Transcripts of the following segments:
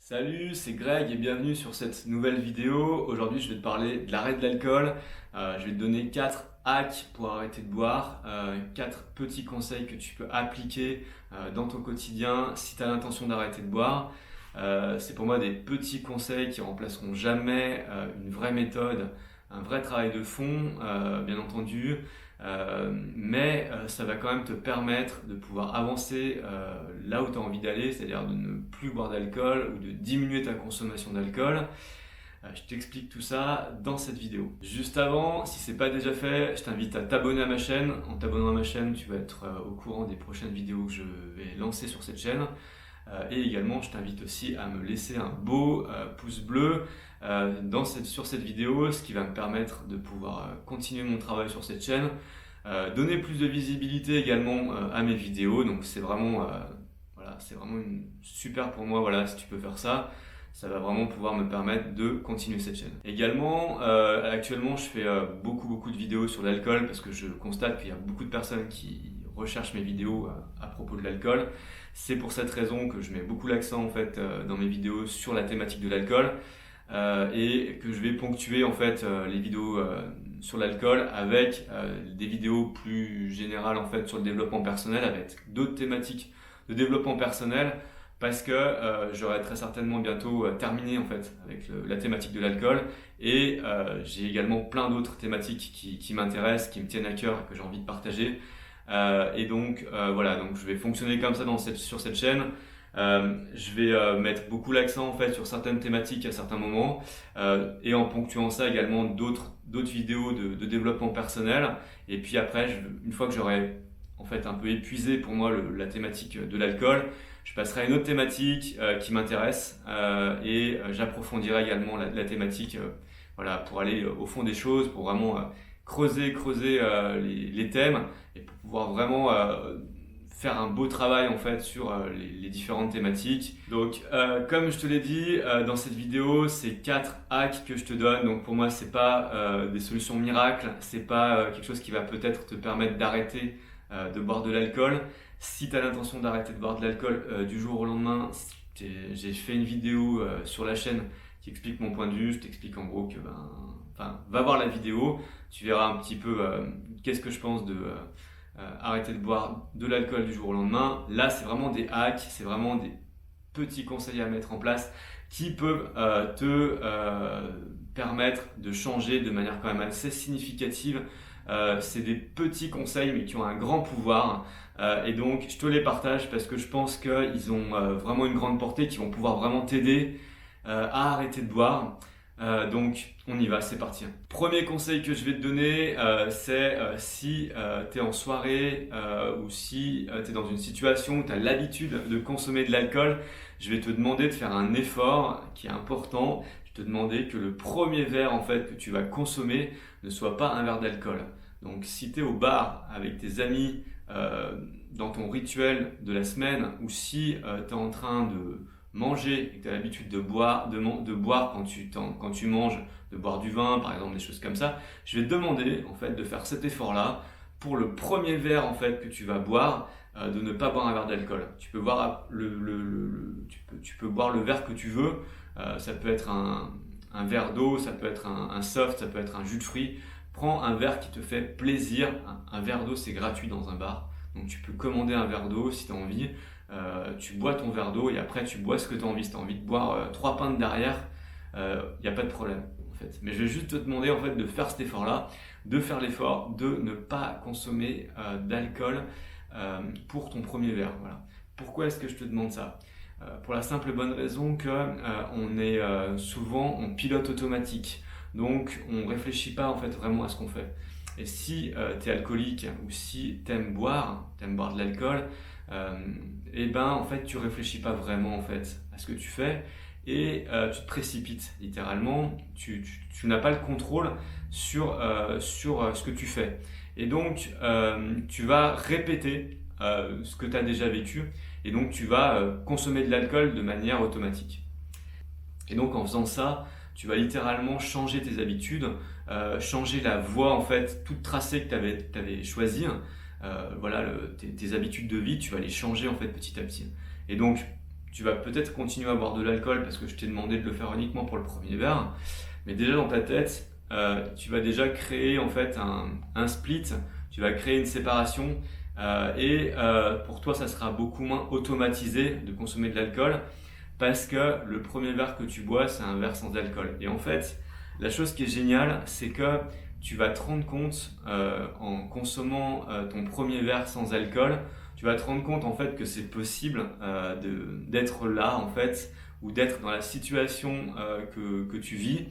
Salut, c'est Greg et bienvenue sur cette nouvelle vidéo. Aujourd'hui, je vais te parler de l'arrêt de l'alcool. Je vais te donner 4 hacks pour arrêter de boire, 4 petits conseils que tu peux appliquer dans ton quotidien si tu as l'intention d'arrêter de boire. C'est pour moi des petits conseils qui remplaceront jamais une vraie méthode, un vrai travail de fond, bien entendu. Mais ça va quand même te permettre de pouvoir avancer là où tu as envie d'aller, c'est-à-dire de ne plus boire d'alcool ou de diminuer ta consommation d'alcool. Je t'explique tout ça dans cette vidéo. Juste avant, si c'est pas déjà fait, je t'invite à t'abonner à ma chaîne. En t'abonnant à ma chaîne, tu vas être au courant des prochaines vidéos que je vais lancer sur cette chaîne. Et également, je t'invite aussi à me laisser un beau pouce bleu sur cette vidéo, ce qui va me permettre de pouvoir continuer mon travail sur cette chaîne, donner plus de visibilité également à mes vidéos. Donc c'est vraiment, c'est vraiment super pour moi. Voilà, si tu peux faire ça, ça va vraiment pouvoir me permettre de continuer cette chaîne. Également, actuellement, je fais beaucoup de vidéos sur l'alcool parce que je constate qu'il y a beaucoup de personnes qui recherchent mes vidéos à propos de l'alcool. C'est pour cette raison que je mets beaucoup l'accent en fait dans mes vidéos sur la thématique de l'alcool et que je vais ponctuer en fait les vidéos sur l'alcool avec des vidéos plus générales en fait sur le développement personnel avec d'autres thématiques de développement personnel parce que j'aurai très certainement bientôt terminé en fait avec la thématique de l'alcool et j'ai également plein d'autres thématiques qui m'intéressent, qui me tiennent à cœur et que j'ai envie de partager. Et donc voilà, donc je vais fonctionner comme ça sur cette chaîne. Je vais mettre beaucoup l'accent en fait sur certaines thématiques à certains moments et en ponctuant ça également d'autres vidéos de développement personnel. Et puis après, une fois que j'aurai en fait un peu épuisé pour moi la thématique de l'alcool, je passerai à une autre thématique qui m'intéresse et j'approfondirai également la thématique voilà, pour aller au fond des choses, pour vraiment creuser les thèmes et pour pouvoir vraiment faire un beau travail en fait sur les différentes thématiques. Donc comme je te l'ai dit dans cette vidéo, c'est 4 hacks que je te donne. Donc pour moi, c'est pas des solutions miracles, c'est pas quelque chose qui va peut-être te permettre d'arrêter de boire de l'alcool. Si tu as l'intention d'arrêter de boire de l'alcool du jour au lendemain, j'ai fait une vidéo sur la chaîne qui explique mon point de vue. Je t'explique en gros que va voir la vidéo, tu verras un petit peu qu'est-ce que je pense de arrêter de boire de l'alcool du jour au lendemain. Là, c'est vraiment des hacks, c'est vraiment des petits conseils à mettre en place qui peuvent te permettre de changer de manière quand même assez significative. C'est des petits conseils mais qui ont un grand pouvoir et donc je te les partage parce que je pense qu'ils ont vraiment une grande portée, qui vont pouvoir vraiment t'aider à arrêter de boire. Donc on y va, c'est parti. Premier conseil que je vais te donner, c'est si tu es en soirée ou si tu es dans une situation où tu as l'habitude de consommer de l'alcool, je vais te demander de faire un effort qui est important. Je vais te demander que le premier verre en fait que tu vas consommer ne soit pas un verre d'alcool. Donc si tu es au bar avec tes amis dans ton rituel de la semaine ou si tu es en train de manger et que tu as l'habitude de boire quand tu manges, de boire du vin par exemple, des choses comme ça, je vais te demander en fait de faire cet effort-là pour le premier verre en fait que tu vas boire, de ne pas boire un verre d'alcool. Tu peux boire tu peux boire le verre que tu veux, ça peut être un verre d'eau, ça peut être un soft, ça peut être un jus de fruits. Prends un verre qui te fait plaisir. Un verre d'eau, c'est gratuit dans un bar, donc tu peux commander un verre d'eau si tu as envie. Tu bois ton verre d'eau et après tu bois ce que tu as envie. Si tu as envie de boire 3 pintes derrière, il n'y a pas de problème en fait. Mais je vais juste te demander en fait de faire cet effort-là, de faire l'effort de ne pas consommer d'alcool pour ton premier verre. Voilà. Pourquoi est-ce que je te demande ça? Pour la simple et bonne raison que on est souvent en pilote automatique. Donc on réfléchit pas en fait vraiment à ce qu'on fait. Et si tu es alcoolique ou si tu aimes boire de l'alcool, et ben en fait tu réfléchis pas vraiment en fait à ce que tu fais et tu te précipites littéralement, tu n'as pas le contrôle sur ce que tu fais. Et donc tu vas répéter ce que tu as déjà vécu et donc tu vas consommer de l'alcool de manière automatique. Et donc en faisant ça, tu vas littéralement changer tes habitudes, changer la voie en fait toute tracée que tu avais choisie. Voilà, tes habitudes de vie, tu vas les changer en fait petit à petit. Et donc tu vas peut-être continuer à boire de l'alcool parce que je t'ai demandé de le faire uniquement pour le premier verre, mais déjà dans ta tête, tu vas déjà créer en fait un split, tu vas créer une séparation et pour toi ça sera beaucoup moins automatisé de consommer de l'alcool parce que le premier verre que tu bois c'est un verre sans alcool. Et en fait, la chose qui est géniale, c'est que tu vas te rendre compte en consommant ton premier verre sans alcool, tu vas te rendre compte en fait que c'est possible d'être là en fait ou d'être dans la situation que tu vis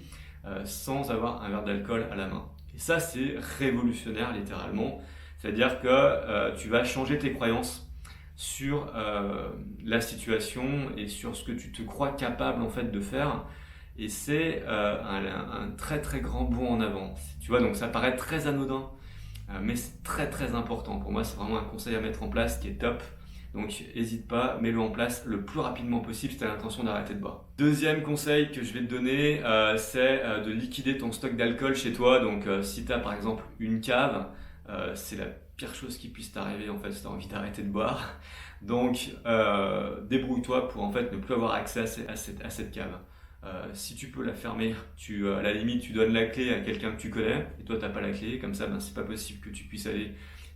sans avoir un verre d'alcool à la main. Et ça c'est révolutionnaire littéralement, c'est-à-dire que tu vas changer tes croyances sur la situation et sur ce que tu te crois capable en fait de faire. Et c'est un très très grand bond en avant. Tu vois, donc ça paraît très anodin, mais c'est très très important. Pour moi, c'est vraiment un conseil à mettre en place qui est top. Donc n'hésite pas, mets-le en place le plus rapidement possible si tu as l'intention d'arrêter de boire. Deuxième conseil que je vais te donner, c'est de liquider ton stock d'alcool chez toi. Donc si tu as par exemple une cave, c'est la pire chose qui puisse t'arriver en fait si tu as envie d'arrêter de boire. Donc débrouille-toi pour en fait ne plus avoir accès à cette cave. Si tu peux la fermer, à la limite tu donnes la clé à quelqu'un que tu connais et toi t'as pas la clé, comme ça c'est pas possible que tu puisses aller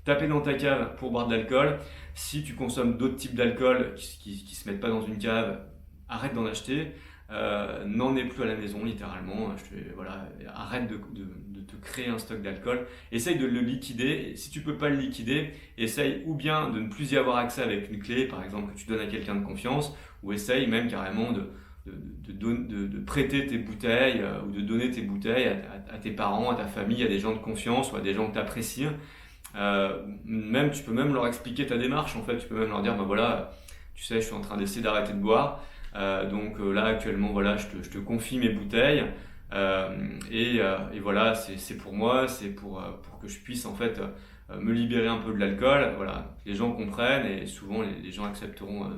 taper dans ta cave pour boire de l'alcool. Si tu consommes d'autres types d'alcool qui se mettent pas dans une cave, arrête d'en acheter, n'en aie plus à la maison littéralement. Voilà, arrête de te créer un stock d'alcool, essaye de le liquider. Et si tu peux pas le liquider, essaye ou bien de ne plus y avoir accès avec une clé par exemple que tu donnes à quelqu'un de confiance, ou essaye même carrément de prêter tes bouteilles ou de donner tes bouteilles à tes parents, à ta famille, à des gens de confiance ou à des gens que tu apprécies. Même, tu peux même leur expliquer ta démarche en fait, tu peux même leur dire bah voilà, tu sais, je suis en train d'essayer d'arrêter de boire, donc là actuellement voilà, je te confie mes bouteilles et voilà, c'est pour moi, c'est pour que je puisse en fait me libérer un peu de l'alcool. Voilà, les gens comprennent et souvent les gens accepteront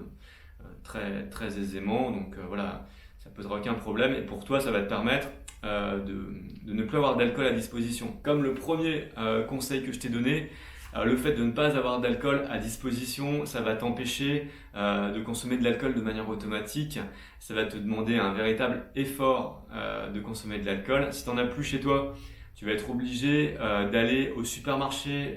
très, très aisément. Donc voilà, ça ne posera aucun problème. Et pour toi, ça va te permettre de ne plus avoir d'alcool à disposition. Comme le premier conseil que je t'ai donné, le fait de ne pas avoir d'alcool à disposition, ça va t'empêcher de consommer de l'alcool de manière automatique. Ça va te demander un véritable effort de consommer de l'alcool. Si tu n'en as plus chez toi, tu vas être obligé d'aller au supermarché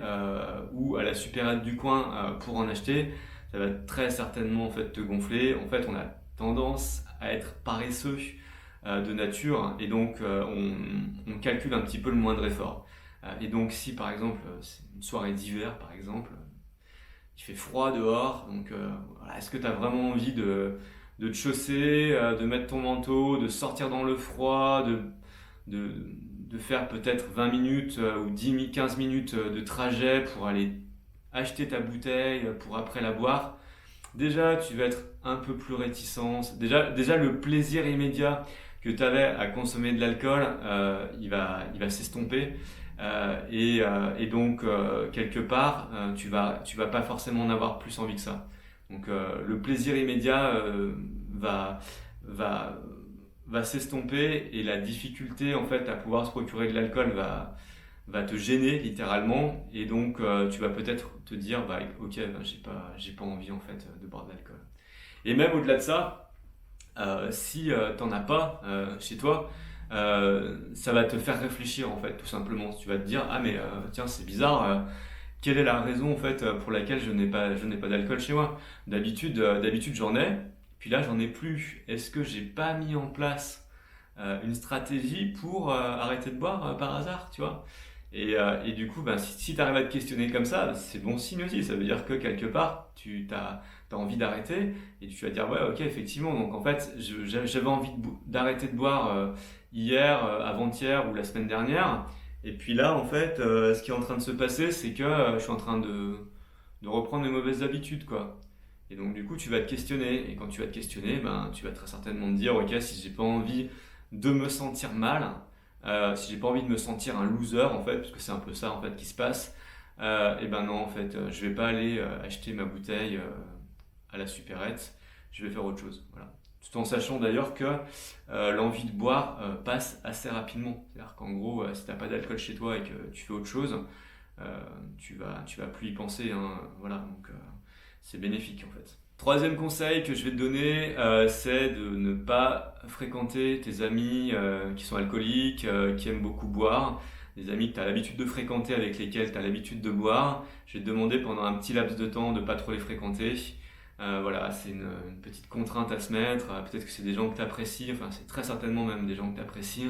ou à la supérette du coin pour en acheter. Ça va très certainement en fait te gonfler. En fait, on a tendance à être paresseux de nature et donc on calcule un petit peu le moindre effort. Et donc si par exemple c'est une soirée d'hiver par exemple, il fait froid dehors, donc voilà, est-ce que tu as vraiment envie de te chausser, de mettre ton manteau, de sortir dans le froid, de faire peut-être 20 minutes ou 15 minutes de trajet pour aller acheter ta bouteille pour après la boire? Déjà, tu vas être un peu plus réticent. Déjà le plaisir immédiat que tu avais à consommer de l'alcool, il va s'estomper. Et donc, quelque part, tu vas pas forcément en avoir plus envie que ça. Donc, le plaisir immédiat va, va, va s'estomper et la difficulté en fait à pouvoir se procurer de l'alcool va te gêner littéralement, et donc tu vas peut-être te dire bah ok, bah, j'ai pas envie en fait de boire de l'alcool. Et même au-delà de ça, si t'en as pas chez toi, ça va te faire réfléchir en fait tout simplement. Tu vas te dire ah mais tiens c'est bizarre, quelle est la raison en fait pour laquelle je n'ai pas d'alcool chez moi? D'habitude j'en ai, puis là j'en ai plus. Est-ce que j'ai pas mis en place une stratégie pour arrêter de boire par hasard, tu vois? Et du coup, ben, si tu arrives à te questionner comme ça, c'est bon signe aussi. Ça veut dire que quelque part, tu as envie d'arrêter et tu vas dire, ouais, ok, effectivement. Donc en fait, j'avais envie d'arrêter de boire hier, avant-hier ou la semaine dernière. Et puis là, en fait, ce qui est en train de se passer, c'est que je suis en train de reprendre mes mauvaises habitudes, quoi. Et donc du coup, tu vas te questionner. Et quand tu vas te questionner, ben, tu vas très certainement te dire, ok, si j'ai pas envie de me sentir mal, si j'ai pas envie de me sentir un loser en fait, parce que c'est un peu ça en fait qui se passe, et ben non en fait, je vais pas aller acheter ma bouteille à la supérette, je vais faire autre chose. Voilà. Tout en sachant d'ailleurs que l'envie de boire passe assez rapidement. C'est-à-dire qu'en gros, si t'as pas d'alcool chez toi et que tu fais autre chose, tu vas plus y penser. Hein, voilà, donc c'est bénéfique en fait. Troisième conseil que je vais te donner, c'est de ne pas fréquenter tes amis qui sont alcooliques, qui aiment beaucoup boire, des amis que tu as l'habitude de fréquenter, avec lesquels tu as l'habitude de boire. Je vais te demander pendant un petit laps de temps de ne pas trop les fréquenter. Voilà, c'est une petite contrainte à se mettre. Peut-être que c'est des gens que tu apprécies, enfin c'est très certainement même des gens que tu apprécies,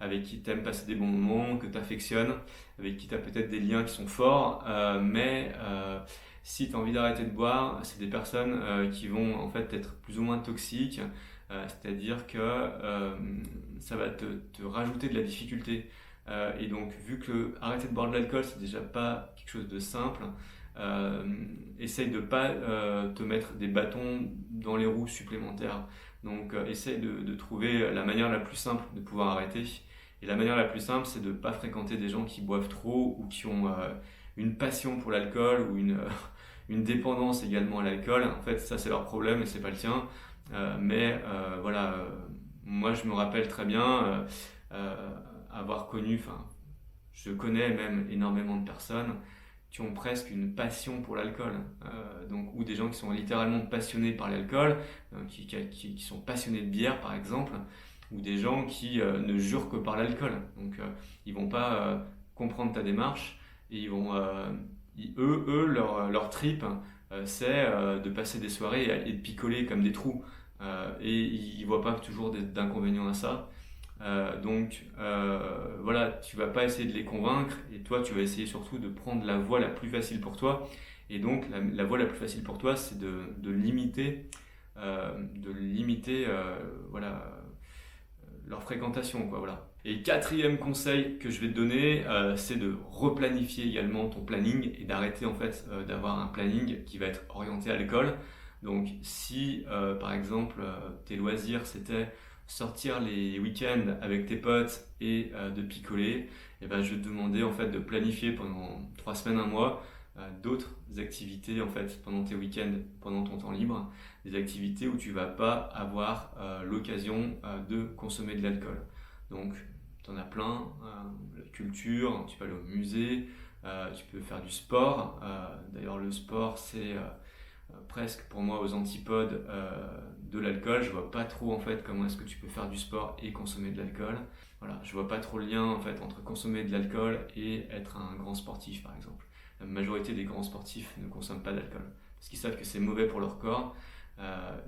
avec qui tu aimes passer des bons moments, que tu affectionnes, avec qui tu as peut-être des liens qui sont forts, mais si tu as envie d'arrêter de boire, c'est des personnes qui vont en fait être plus ou moins toxiques, c'est-à-dire que ça va te rajouter de la difficulté. Et donc, vu que arrêter de boire de l'alcool, c'est déjà pas quelque chose de simple, euh, essaye de pas te mettre des bâtons dans les roues supplémentaires. Donc, essaye de trouver la manière la plus simple de pouvoir arrêter. Et la manière la plus simple, c'est de ne pas fréquenter des gens qui boivent trop ou qui ont une passion pour l'alcool ou une dépendance également à l'alcool. En fait, ça, c'est leur problème et c'est pas le tien. Voilà, moi, je me rappelle très bien avoir connu, enfin, je connais même énormément de personnes qui ont presque une passion pour l'alcool, ou des gens qui sont littéralement passionnés par l'alcool, qui sont passionnés de bière par exemple, ou des gens qui ne jurent que par l'alcool. Donc ils vont pas comprendre ta démarche et ils vont, leur trip, c'est de passer des soirées et de picoler comme des trous. Et ils voient pas toujours d'inconvénients à ça. Voilà, tu vas pas essayer de les convaincre et toi tu vas essayer surtout de prendre la voie la plus facile pour toi. Et donc la voie la plus facile pour toi, c'est de limiter, voilà, leur fréquentation, quoi, voilà. Et quatrième conseil que je vais te donner, c'est de replanifier également ton planning et d'arrêter en fait d'avoir un planning qui va être orienté à l'école. Donc si par exemple tes loisirs c'était sortir les week-ends avec tes potes et de picoler, et ben, je vais te demander en fait de planifier pendant 3 semaines, un mois, d'autres activités en fait pendant tes week-ends, pendant ton temps libre, des activités où tu vas pas avoir l'occasion de consommer de l'alcool. Donc tu en as plein, la culture, tu peux aller au musée, tu peux faire du sport. D'ailleurs le sport c'est presque pour moi aux antipodes de l'alcool. Je vois pas trop en fait comment est-ce que tu peux faire du sport et consommer de l'alcool. Voilà, je vois pas trop le lien en fait entre consommer de l'alcool et être un grand sportif par exemple. La majorité des grands sportifs ne consomment pas d'alcool parce qu'ils savent que c'est mauvais pour leur corps.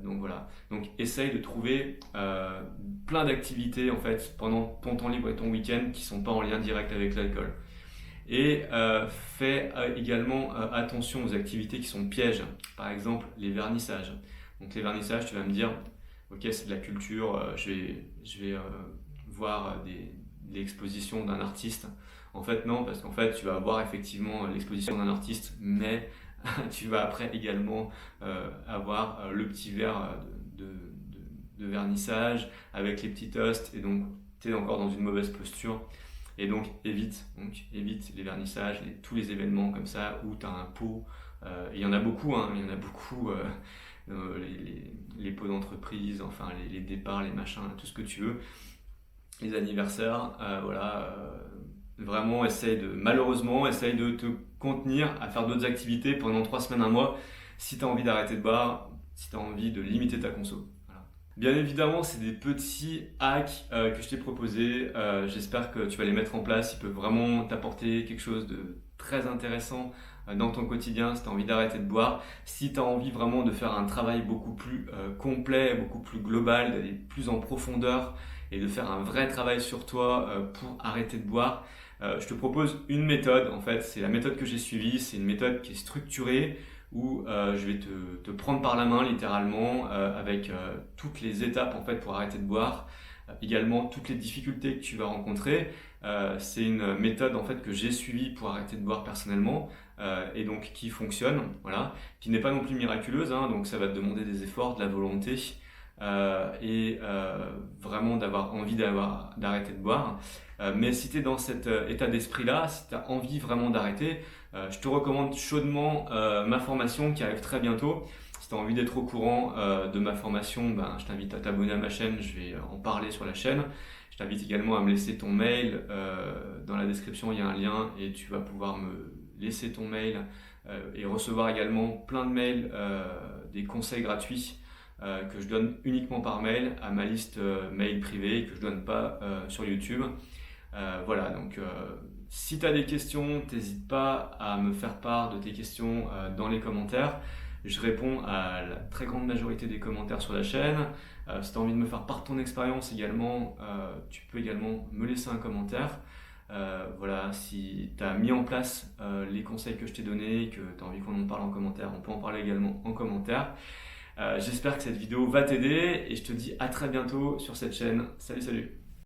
Donc voilà. Donc essaye de trouver plein d'activités en fait pendant ton temps libre et ton week-end qui sont pas en lien direct avec l'alcool. Et fais également attention aux activités qui sont pièges. Par exemple, les vernissages. Donc les vernissages, tu vas me dire, ok, c'est de la culture, je vais voir l'exposition d'un artiste. En fait, non, parce qu'en fait, tu vas voir effectivement l'exposition d'un artiste, mais tu vas après également avoir le petit verre de vernissage avec les petits toasts, et donc tu es encore dans une mauvaise posture. Et donc évite les vernissages, tous les événements comme ça où tu as un pot. Il y en a beaucoup, hein, il y en a beaucoup, les pots d'entreprise, enfin les départs, les machins, tout ce que tu veux, les anniversaires, voilà. Vraiment, malheureusement, essaye de te contenir à faire d'autres activités pendant 3 semaines, un mois, si tu as envie d'arrêter de boire, si tu as envie de limiter ta conso. Voilà. Bien évidemment, c'est des petits hacks que je t'ai proposés. J'espère que tu vas les mettre en place. Ils peuvent vraiment t'apporter quelque chose de très intéressant dans ton quotidien si tu as envie d'arrêter de boire. Si tu as envie vraiment de faire un travail beaucoup plus complet, beaucoup plus global, d'aller plus en profondeur et de faire un vrai travail sur toi pour arrêter de boire, je te propose une méthode. En fait, c'est la méthode que j'ai suivie. C'est une méthode qui est structurée où je vais te prendre par la main littéralement avec toutes les étapes en fait pour arrêter de boire, également toutes les difficultés que tu vas rencontrer. C'est une méthode en fait que j'ai suivie pour arrêter de boire personnellement et donc qui fonctionne, voilà, qui n'est pas non plus miraculeuse, hein, donc ça va te demander des efforts, de la volonté et vraiment d'avoir envie d'arrêter de boire. Mais si tu es dans cet état d'esprit-là, si tu as envie vraiment d'arrêter, je te recommande chaudement ma formation qui arrive très bientôt. Si tu as envie d'être au courant de ma formation, je t'invite à t'abonner à ma chaîne, je vais en parler sur la chaîne. Je t'invite également à me laisser ton mail, dans la description il y a un lien et tu vas pouvoir me laisser ton mail et recevoir également plein de mails, des conseils gratuits que je donne uniquement par mail à ma liste mail privée et que je donne pas sur YouTube. Voilà, donc si tu as des questions, n'hésite pas à me faire part de tes questions dans les commentaires. Je réponds à la très grande majorité des commentaires sur la chaîne. Si tu as envie de me faire part de ton expérience également, tu peux également me laisser un commentaire. Voilà, si tu as mis en place les conseils que je t'ai donnés, que tu as envie qu'on en parle en commentaire, on peut en parler également en commentaire. J'espère que cette vidéo va t'aider et je te dis à très bientôt sur cette chaîne. Salut, salut!